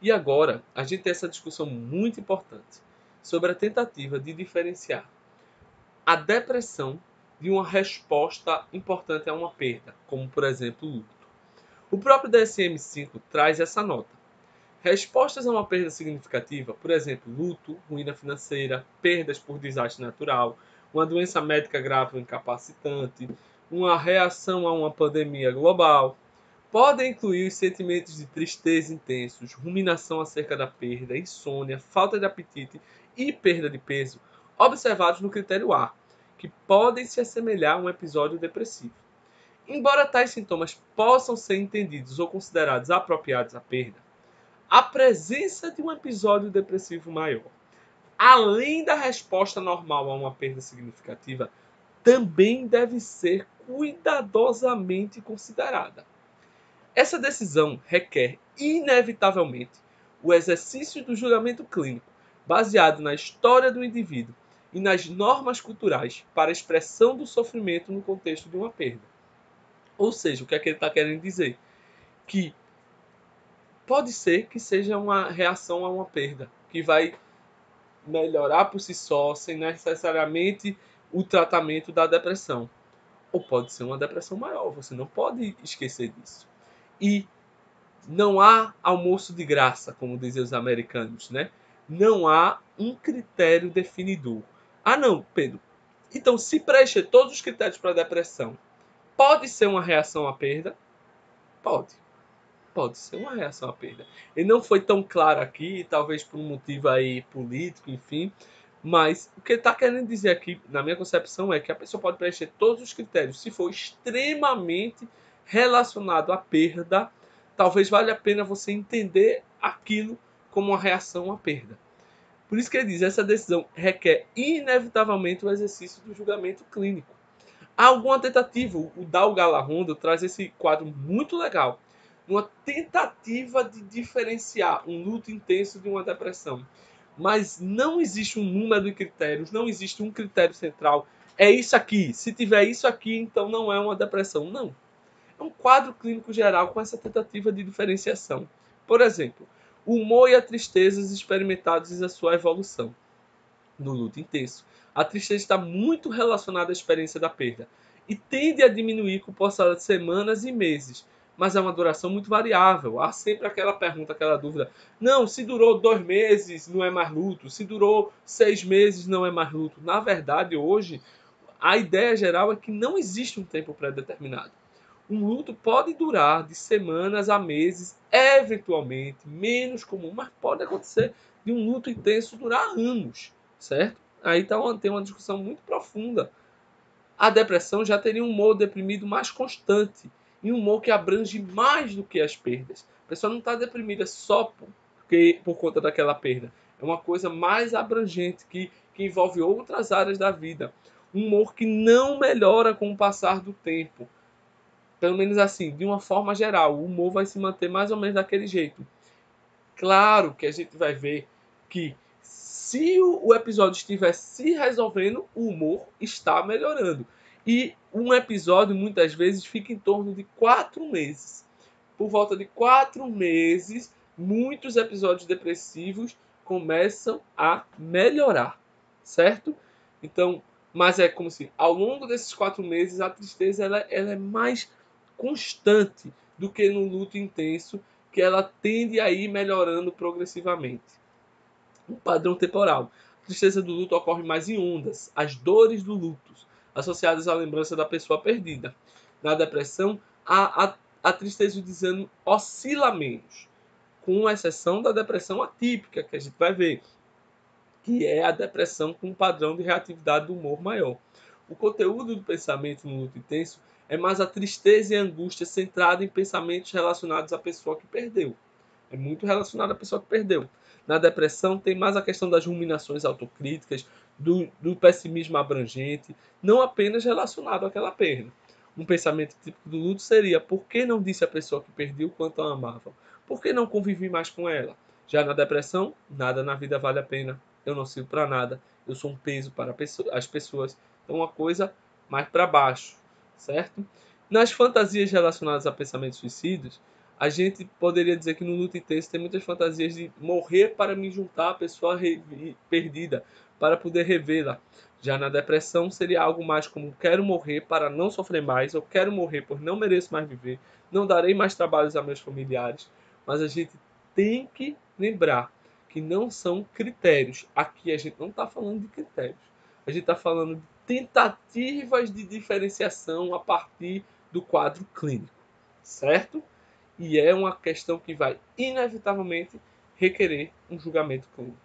E agora, a gente tem essa discussão muito importante sobre a tentativa de diferenciar a depressão de uma resposta importante a uma perda, como por exemplo o luto. O próprio DSM-5 traz essa nota. Respostas a uma perda significativa, por exemplo, luto, ruína financeira, perdas por desastre natural, uma doença médica grave ou incapacitante, uma reação a uma pandemia global, podem incluir os sentimentos de tristeza intensos, ruminação acerca da perda, insônia, falta de apetite e perda de peso, observados no critério A, que podem se assemelhar a um episódio depressivo. Embora tais sintomas possam ser entendidos ou considerados apropriados à perda, a presença de um episódio depressivo maior, além da resposta normal a uma perda significativa, também deve ser cuidadosamente considerada. Essa decisão requer, inevitavelmente, o exercício do julgamento clínico, baseado na história do indivíduo e nas normas culturais para a expressão do sofrimento no contexto de uma perda. Ou seja, o que é que ele está querendo dizer? Que pode ser que seja uma reação a uma perda, que vai melhorar por si só, sem necessariamente o tratamento da depressão. Ou pode ser uma depressão maior, você não pode esquecer disso. E não há almoço de graça, como dizem os americanos, né? Não há um critério definidor. Ah, não, Pedro. Então, se preencher todos os critérios para a depressão, pode ser uma reação à perda? Pode. Pode ser uma reação à perda. Ele não foi tão claro aqui, talvez por um motivo aí político, enfim. Mas o que ele está querendo dizer aqui, na minha concepção, é que a pessoa pode preencher todos os critérios. Se for extremamente relacionado à perda, talvez valha a pena você entender aquilo como uma reação à perda. Por isso que ele diz, essa decisão requer inevitavelmente o exercício do julgamento clínico. Há alguma tentativa, o Dal Galarrondo traz esse quadro muito legal, uma tentativa de diferenciar um luto intenso de uma depressão. Mas não existe um número de critérios, não existe um critério central. É isso aqui, se tiver isso aqui, então não é uma depressão. Não. É um quadro clínico geral com essa tentativa de diferenciação. Por exemplo, o humor e a tristeza experimentados e a sua evolução no luto intenso. A tristeza está muito relacionada à experiência da perda e tende a diminuir com o passar de semanas e meses, mas é uma duração muito variável. Há sempre aquela pergunta, aquela dúvida. Não, se durou 2 meses não é mais luto, se durou 6 meses não é mais luto. Na verdade, hoje, a ideia geral é que não existe um tempo pré-determinado. Um luto pode durar de semanas a meses, eventualmente, menos comum, mas pode acontecer de um luto intenso durar anos, certo? Aí tem uma discussão muito profunda. A depressão já teria um humor deprimido mais constante e um humor que abrange mais do que as perdas. A pessoa não está deprimida só por conta daquela perda. É uma coisa mais abrangente que envolve outras áreas da vida. Um humor que não melhora com o passar do tempo. Pelo menos assim, de uma forma geral, o humor vai se manter mais ou menos daquele jeito. Claro que a gente vai ver que se o episódio estiver se resolvendo, o humor está melhorando. E um episódio muitas vezes fica em torno de 4 meses. Por volta de 4 meses, muitos episódios depressivos começam a melhorar, certo? Então, mas é como se ao longo desses 4 meses a tristeza ela é mais constante do que no luto intenso, que ela tende a ir melhorando progressivamente. Um padrão temporal. A tristeza do luto ocorre mais em ondas, as dores do luto, associadas à lembrança da pessoa perdida. Na depressão, a tristeza e o desânimo oscila menos, com exceção da depressão atípica, que a gente vai ver, que é a depressão com um padrão de reatividade do humor maior. O conteúdo do pensamento no luto intenso é mais a tristeza e a angústia centrada em pensamentos relacionados à pessoa que perdeu. É muito relacionado à pessoa que perdeu. Na depressão tem mais a questão das ruminações autocríticas, do pessimismo abrangente, não apenas relacionado àquela perda. Um pensamento típico do luto seria: por que não disse à pessoa que perdeu quanto a amava? Por que não convivi mais com ela? Já na depressão, nada na vida vale a pena. Eu não sirvo para nada. Eu sou um peso para as pessoas. Então, uma coisa mais para baixo, certo? Nas fantasias relacionadas a pensamentos suicidas, A gente poderia dizer que no luto intenso tem muitas fantasias de morrer para me juntar à pessoa perdida, para poder revê-la. Já na depressão seria algo mais como quero morrer para não sofrer mais, ou quero morrer por não mereço mais viver, não darei mais trabalhos a meus familiares. Mas a gente tem que lembrar que não são critérios. Aqui a gente não está falando de critérios. A gente está falando de tentativas de diferenciação a partir do quadro clínico, certo? E é uma questão que vai inevitavelmente requerer um julgamento clínico.